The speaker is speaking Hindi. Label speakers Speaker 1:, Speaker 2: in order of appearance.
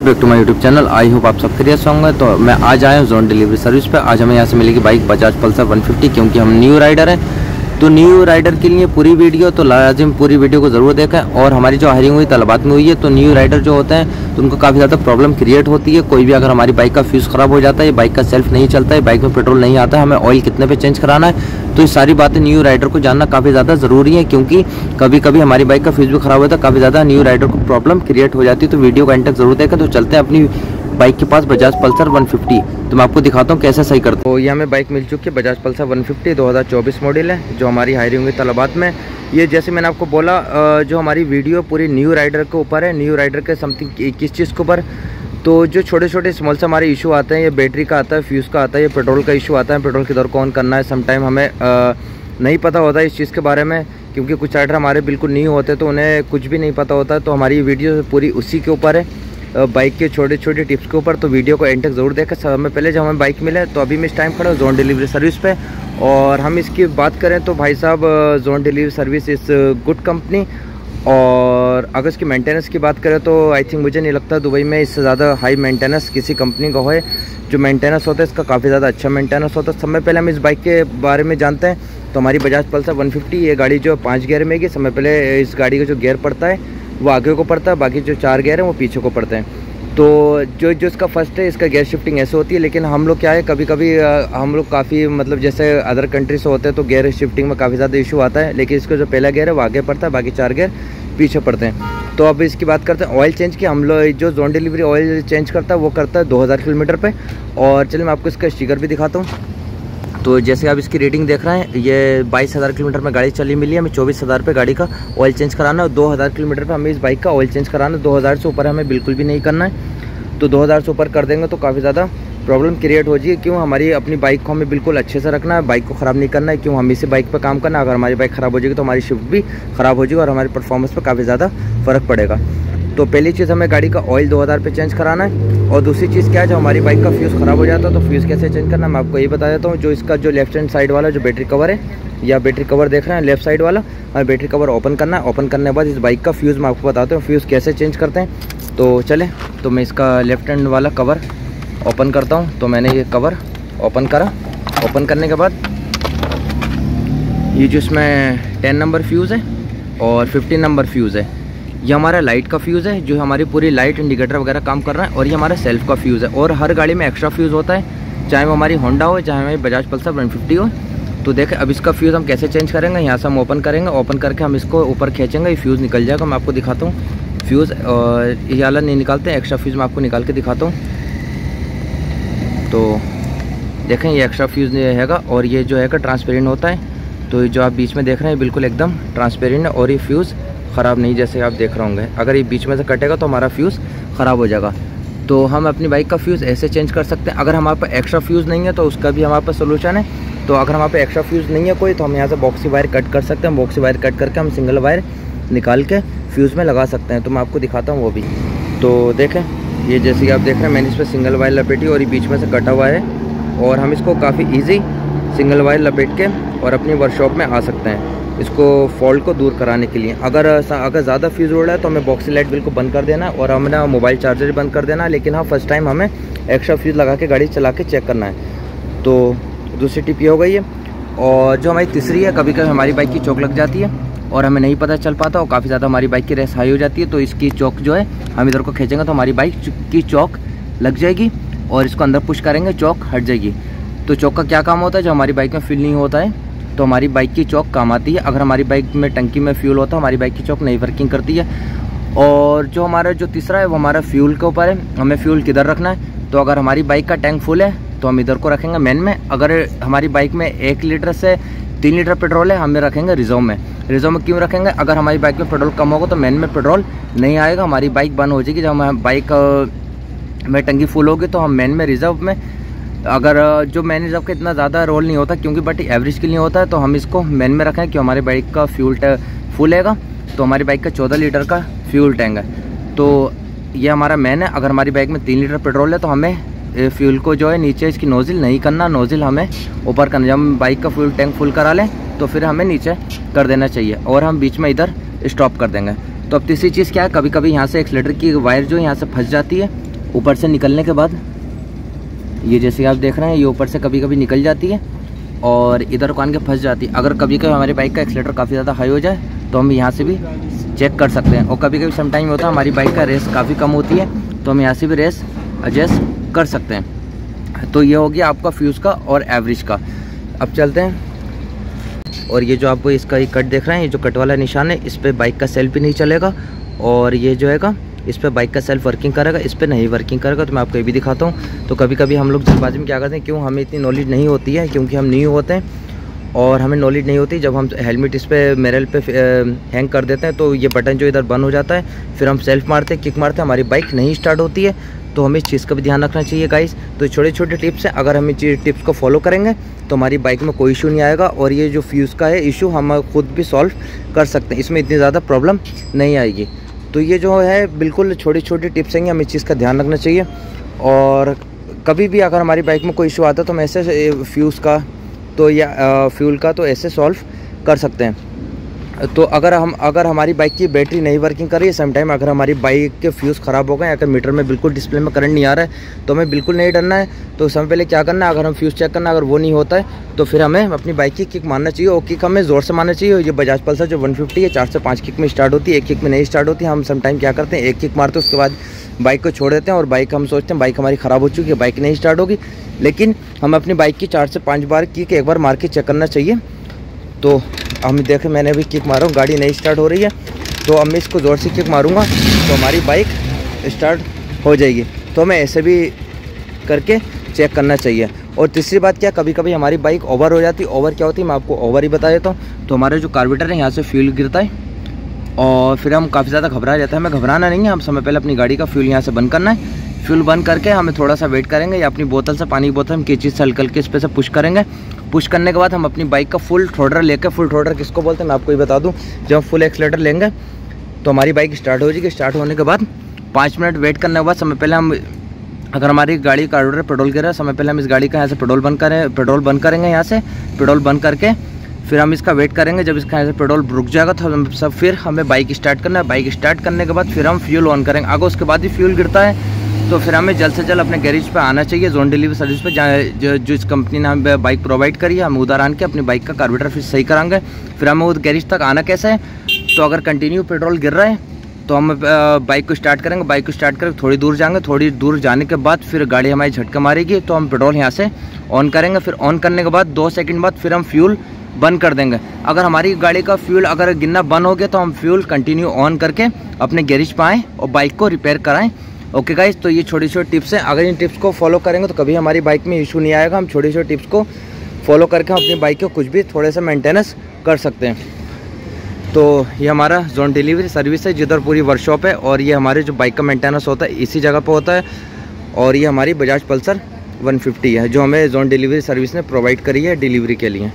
Speaker 1: Back to my YouTube channel. I hope आप सब खैरियत से होंगे। तो मैं आज आया हूँ जोन डिलीवरी सर्विस पे। आज हमें यहाँ से मिलेगी बाइक बजाज पल्सर 150, क्योंकि हम न्यू राइडर हैं। तो न्यू राइडर के लिए पूरी वीडियो तो लाजिम पूरी वीडियो को ज़रूर देखें। और हमारी जो हायरिंग हुई तलबात में हुई है, तो न्यू राइडर जो होते हैं तो उनको काफ़ी ज़्यादा प्रॉब्लम क्रिएट होती है। कोई भी अगर हमारी बाइक का फ्यूज़ ख़राब हो जाता है, बाइक का सेल्फ नहीं चलता है, बाइक में पेट्रोल नहीं आता है, हमें ऑयल कितने पे चेंज कराना है, तो ये सारी बातें न्यू राइडर को जानना काफ़ी ज़्यादा ज़रूरी है। क्योंकि कभी कभी हमारी बाइक का फ्यूज़ भी ख़राब होता है, काफ़ी ज़्यादा न्यू राइडर को प्रॉब्लम क्रिएट हो जाती है। तो वीडियो का एंड तक ज़रूर देखें। तो चलते हैं अपनी बाइक के पास बजाज पल्सर 150। तो मैं आपको दिखाता हूँ कैसे सही करता हूँ। तो ये हमें बाइक मिल चुकी है बजाज पल्सर 150 2024 मॉडल है, जो हमारी हायरिंग हुई तलबात में। ये जैसे मैंने आपको बोला, जो हमारी वीडियो पूरी न्यू राइडर के ऊपर है, न्यू राइडर के समथिंग 21 चीज़ के ऊपर। तो जो छोटे छोटे स्मॉल से हमारे इशू आते हैं, ये बैटरी का आता है, फ्यूज़ का आता है, ये पेट्रोल का इशू आता है, पेट्रोल किधर को ऑन करना है। समटाइम हमें नहीं पता होता है इस चीज़ के बारे में, क्योंकि कुछ राइडर हमारे बिल्कुल नहीं होते, तो उन्हें कुछ भी नहीं पता होता। तो हमारी वीडियो पूरी उसी के ऊपर है, बाइक के छोटे छोटे टिप्स के ऊपर। तो वीडियो को एंड तक ज़रूर देखें। समय पहले जब हमें बाइक मिले, तो अभी मैं इस टाइम खड़ा हूँ जोन डिलीवरी सर्विस पे। और हम इसकी बात करें तो भाई साहब, zone delivery service is good company. और अगर इसकी मेंटेनेंस की बात करें तो आई थिंक मुझे नहीं लगता दुबई में इससे ज़्यादा हाई मेंटेनेंस किसी कंपनी का हो। जो मेंटेनेंस होता है इसका काफ़ी ज़्यादा अच्छा मेंटेनेंस होता है। समय पहले हम इस बाइक के बारे में जानते हैं। तो हमारी बजाज पल्सर 150 ये गाड़ी जो 5 गियर में है। समय पहले इस गाड़ी का जो गियर पड़ता है वो आगे को पड़ता है, बाकी जो 4 गियर हैं वो पीछे को पड़ते हैं। तो जो इसका फर्स्ट है, इसका गियर शिफ्टिंग ऐसे होती है। लेकिन हम लोग क्या है, कभी कभी हम लोग काफ़ी मतलब जैसे अदर कंट्री से होते हैं तो गियर शिफ्टिंग में काफ़ी ज़्यादा इशू आता है। लेकिन इसका जो पहला गियर है वो आगे पड़ता है, बाकी 4 गियर पीछे पड़ते हैं। तो अब इसकी बात करते हैं ऑयल चेंज की। हम लोग जो जोन डिलीवरी ऑयल चेंज करता है वो करता है 2000 किलोमीटर पे। और चलिए मैं आपको इसका स्टिकर भी दिखाता हूँ। तो जैसे आप इसकी रेटिंग देख रहे हैं, ये 22,000 किलोमीटर में गाड़ी चली मिली है। हमें 24,000 पे गाड़ी का ऑयल चेंज कराना है। 2000 किलोमीटर पे हमें इस बाइक का ऑयल चेंज कराना है। 2000 से ऊपर हमें बिल्कुल भी नहीं करना है। तो 2000 से ऊपर कर देंगे तो काफ़ी ज़्यादा प्रॉब्लम क्रिएट हो जाएगी। क्यों, हमारी अपनी बाइक को हमें बिल्कुल अच्छे से रखना है, बाइक को ख़राब नहीं करना है। क्यों, हम इसी बाइक पे काम करना है। अगर हमारी बाइक ख़राब हो जाएगी तो हमारी शिफ्ट भी ख़राब हो जाएगी और हमारी परफॉर्मेंस पे काफ़ी ज़्यादा फ़र्क पड़ेगा। तो पहली चीज़ हमें गाड़ी का ऑयल 2000 पे चेंज कराना है। और दूसरी चीज़ क्या है, जो हमारी बाइक का फ्यूज़ ख़राब हो जाता है तो फ्यूज़ कैसे चेंज करना है मैं आपको ये बता देता हूँ। जो इसका जो लेफ्ट हैंड साइड वाला जो बैटरी कवर है, या बैटरी कवर देख रहे हैं लेफ्ट साइड वाला, हमें बैटरी कवर ओपन करना है। ओपन करने के बाद इस बाइक का फ्यूज़ मैं आपको बताता हूँ फ्यूज़ कैसे चेंज करते हैं। तो चले, तो मैं इसका लेफ्ट हैंड वाला कवर ओपन करता हूँ। तो मैंने ये कवर ओपन करा। ओपन करने के बाद ये जो इसमें 10 नंबर फ्यूज़ है और 15 नंबर फ्यूज़ है, ये हमारा लाइट का फ्यूज़ है, जो हमारी पूरी लाइट इंडिकेटर वगैरह काम कर रहा है। और ये हमारा सेल्फ का फ्यूज़ है। और हर गाड़ी में एक्स्ट्रा फ्यूज़ होता है, चाहे वो हमारी होंडा हो, चाहे हमारी बजाज पल्सर 150 हो। तो देखें अब इसका फ्यूज़ हम कैसे चेंज करेंगे। यहाँ से हम ओपन करेंगे, ओपन करके हम इसको ऊपर खींचेंगे, ये फ्यूज़ निकल जाएगा। मैं आपको दिखाता हूँ फ्यूज़। और ये वाला नहीं निकालते हैं, एक्स्ट्रा फ्यूज़ मैं आपको निकाल के दिखाता हूँ। तो देखें ये एक्स्ट्रा फ्यूज़ हैगा, और ये जो है ट्रांसपेरेंट होता है। तो जो आप बीच में देख रहे हैं बिल्कुल एकदम ट्रांसपेरेंट है, और ये फ्यूज़ ख़राब नहीं, जैसे आप देख रहे होंगे। अगर ये बीच में से कटेगा तो हमारा फ्यूज़ ख़राब हो जाएगा। तो हम अपनी बाइक का फ्यूज़ ऐसे चेंज कर सकते हैं। अगर हमारे पास एक्स्ट्रा फ्यूज़ नहीं है तो उसका भी हमारे पास सोल्यूशन है। तो अगर हमारे पास एक्स्ट्रा फ्यूज़ नहीं है कोई, तो हम यहाँ से बॉक्सी वायर कट कर सकते हैं। बॉक्सी वायर कट करके हम सिंगल वायर निकाल के फ्यूज़ में लगा सकते हैं। तो मैं आपको दिखाता हूँ वो भी। तो देखें ये जैसे कि आप देख रहे हैं, मैंने इस पर सिंगल वायर लपेटी और ये बीच में से कटा हुआ है। और हम इसको काफ़ी ईजी सिंगल वायर लपेट के और अपनी वर्कशॉप में आ सकते हैं इसको फॉल्ट को दूर कराने के लिए। अगर ज़्यादा फ्यूज़ उड़ रहा है तो हमें बॉक्सी लाइट बिल्कुल बंद कर देना है, और हमें मोबाइल चार्जर बंद कर देना है। लेकिन हाँ, फर्स्ट टाइम हमें एक्स्ट्रा फ्यूज़ लगा के गाड़ी चला के चेक करना है। तो दूसरी टिप ये हो गई है। और जो हमारी तीसरी है, कभी कभी हमारी बाइक की चौक लग जाती है और हमें नहीं पता चल पाता, और काफ़ी ज़्यादा हमारी बाइक की रेस हाई हो जाती है। तो इसकी चौक जो है हम इधर को खींचेंगे तो हमारी बाइक की चौक लग जाएगी, और इसको अंदर पुश करेंगे, चौक हट जाएगी। तो चौक का क्या काम होता है, जो हमारी बाइक में फ्यूल नहीं होता है तो हमारी बाइक की चौक काम आती है। अगर हमारी बाइक में टंकी में फ्यूल होता है, हमारी बाइक की चौक नहीं वर्किंग करती है। और जो हमारा जो तीसरा है वो हमारा फ्यूल के ऊपर है, हमें फ्यूल किधर रखना है। तो अगर हमारी बाइक का टैंक फुल है तो हम इधर को रखेंगे मेन में। अगर हमारी बाइक में 1 लीटर से 3 लीटर पेट्रोल है, हमें रखेंगे रिजर्व में। रिजर्व में क्यों रखेंगे, अगर हमारी बाइक में पेट्रोल कम होगा तो मेन में पेट्रोल नहीं आएगा, हमारी बाइक बंद हो जाएगी। जब हम बाइक में टंकी फुल होगी तो हम मेन में रिजर्व में, अगर जो मेन रिजर्व का इतना ज़्यादा रोल नहीं होता क्योंकि बट एवरेज के लिए होता है, तो हम इसको मेन में रखें कि हमारी बाइक का फ्यूल फुल हैगा। तो हमारी बाइक का 14 लीटर का फ्यूल टैंक है। तो ये हमारा मेन है। अगर हमारी बाइक में 3 लीटर पेट्रोल है तो हमें फ्यूल को जो है नीचे इसकी नोज़िल नहीं करना, नोज़िल हमें ऊपर करना। जब हम बाइक का फ्यूल टैंक फुल करा लें तो फिर हमें नीचे कर देना चाहिए, और हम बीच में इधर स्टॉप कर देंगे। तो अब तीसरी चीज़ क्या है, कभी कभी यहाँ से एक्सीलेटर की वायर जो यहाँ से फंस जाती है, ऊपर से निकलने के बाद ये जैसे आप देख रहे हैं, ये ऊपर से कभी कभी निकल जाती है और इधर को आन के फंस जाती है। अगर कभी कभी हमारी बाइक का एक्सीलेटर काफ़ी ज़्यादा हाई हो जाए तो हम यहाँ से भी चेक कर सकते हैं। और कभी कभी सम टाइम होता है हमारी बाइक का रेस काफ़ी कम होती है तो हम यहाँ से भी रेस एडजस्ट कर सकते हैं। तो ये हो गया आपका फ्यूज़ का और एवरेज का। अब चलते हैं, और ये जो आपको इसका कट देख रहे हैं, ये जो कट वाला निशान है, इस पर बाइक का सेल्फ भी नहीं चलेगा और ये जो है इस पर बाइक का सेल्फ वर्किंग करेगा, इस पर नहीं वर्किंग करेगा। तो मैं आपको ये भी दिखाता हूँ। तो कभी कभी हम लोग जल्दबाजी में क्या करते हैं, क्यों हमें इतनी नॉलेज नहीं होती है, क्योंकि हम न्यू होते हैं और हमें नॉलेज नहीं होती। जब हम हेलमेट इस पर मिरर पे हैंग कर देते हैं तो ये बटन जो इधर बंद हो जाता है, फिर हम सेल्फ मारते हैं, किक मारते हैं, हमारी बाइक नहीं स्टार्ट होती है। तो हमें इस चीज़ का भी ध्यान रखना चाहिए गाइस। तो छोटे छोटे टिप्स हैं, अगर हम टिप्स को फॉलो करेंगे तो हमारी बाइक में कोई इशू नहीं आएगा। और ये जो फ्यूज़ का है इशू हम खुद भी सॉल्व कर सकते हैं, इसमें इतनी ज़्यादा प्रॉब्लम नहीं आएगी। तो ये जो है बिल्कुल छोटी छोटी टिप्स हैं, हमें इस चीज़ का ध्यान रखना चाहिए। और कभी भी अगर हमारी बाइक में कोई इशू आता है तो हम ऐसे फ्यूज़ का तो या फ्यूल का तो ऐसे सॉल्व कर सकते हैं। तो अगर हमारी बाइक की बैटरी नहीं वर्किंग कर रही है, समटाइम अगर हमारी बाइक के फ्यूज़ ख़राब हो गए, अगर मीटर में बिल्कुल डिस्प्ले में करंट नहीं आ रहा है तो हमें बिल्कुल नहीं डरना है। तो समय पहले क्या करना है, अगर हम फ्यूज़ चेक करना, अगर वो नहीं होता है तो फिर हमें अपनी बाइक की किक मारना चाहिए। और किक हमें ज़ोर से मारना चाहिए। ये बजाज पल्सर जो 150 है 4 से 5 किक में स्टार्ट होती है, एक किक में नहीं स्टार्ट होती। हम समटाइम क्या करते हैं, एक किक मारते हैं, उसके बाद बाइक को छोड़ देते हैं और बाइक हम सोचते हैं बाइक हमारी ख़राब हो चुकी है, बाइक नहीं स्टार्ट होगी। लेकिन हम अपनी बाइक की 4 से 5 बार किक एक बार मार के चेक करना चाहिए। तो हम देखें, मैंने अभी किक मारा हूँ, गाड़ी नहीं स्टार्ट हो रही है, तो अब मैं इसको ज़ोर से किक मारूंगा तो हमारी बाइक स्टार्ट हो जाएगी। तो हमें ऐसे भी करके चेक करना चाहिए। और तीसरी बात क्या, कभी कभी हमारी बाइक ओवर हो जाती है। ओवर क्या होती है मैं आपको ओवर ही बता देता हूँ। तो हमारे जो कार्बोरेटर है यहाँ से फ्यूल गिरता है और फिर हम काफ़ी ज़्यादा घबरा जाते हैं। हमें घबराना नहीं है, हम समय पहले अपनी गाड़ी का फ्यूल यहाँ से बंद करना है। फ्यूल बंद करके हमें थोड़ा सा वेट करेंगे, या अपनी बोतल से, पानी की बोतल हम किसी चीज़ से हल्के हल्के इस पर से पुश करेंगे। पुश करने के बाद हम अपनी बाइक का फुल थ्रोटल लेकर, फुल थ्रोटल किसको बोलते हैं मैं आपको ये बता दूं, जब हम फुल एक्सीलेटर लेंगे तो हमारी बाइक स्टार्ट हो जाएगी। स्टार्ट होने के बाद 5 मिनट वेट करने के बाद समय पहले हम, अगर हमारी गाड़ी का कार्बोरेटर पेट्रोल गिर रहा है, समय पहले हम इस गाड़ी का यहाँ से पेट्रोल बंद करेंगे। यहाँ से पेट्रोल बंद करके फिर हम इसका वेट करेंगे। जब इसका यहाँ से पेट्रोल रुक जाएगा तो हम सब फिर हमें बाइक स्टार्ट करना है। बाइक स्टार्ट करने के बाद फिर हम फ्यूल ऑन करेंगे। अगर उसके बाद भी फ्यूल गिरता है तो फिर हमें जल्द से जल्द अपने गैरेज पे आना चाहिए, जोन डिलीवरी सर्विस पे, जहाँ जो इस कंपनी ने हमें बाइक प्रोवाइड करी है। हम उधर आन के अपनी बाइक का कार्बोरेटर फिर सही कराएंगे। फिर हमें उस गैरेज तक आना कैसे है, तो अगर कंटिन्यू पेट्रोल गिर रहा है तो हम बाइक को स्टार्ट करेंगे। बाइक को स्टार्ट करके थोड़ी दूर जाएंगे, थोड़ी दूर जाने के बाद फिर गाड़ी हमारी झटका मारेगी तो हम पेट्रोल यहाँ से ऑन करेंगे। फिर ऑन करने के बाद 2 सेकंड बाद फिर हम फ्यूल बंद कर देंगे। अगर हमारी गाड़ी का फ्यूल अगर गिरना बंद हो गया तो हम फ्यूल कंटिन्यू ऑन करके अपने गैरेज पर आएँ और बाइक को रिपेयर कराएँ। ओके गाइस, तो ये छोटी छोटी टिप्स हैं। अगर इन टिप्स को फॉलो करेंगे तो कभी हमारी बाइक में इशू नहीं आएगा। हम छोटी छोटी टिप्स को फॉलो करके हम अपनी बाइक को कुछ भी थोड़े से मेंटेनेंस कर सकते हैं। तो ये हमारा जोन डिलीवरी सर्विस है जिधर पूरी वर्कशॉप है, और ये हमारे जो बाइक का मेंटेनेंस होता है इसी जगह पर होता है। और ये हमारी बजाज पल्सर 150 है जो हमें जोन डिलीवरी सर्विस ने प्रोवाइड करी है डिलीवरी के लिए।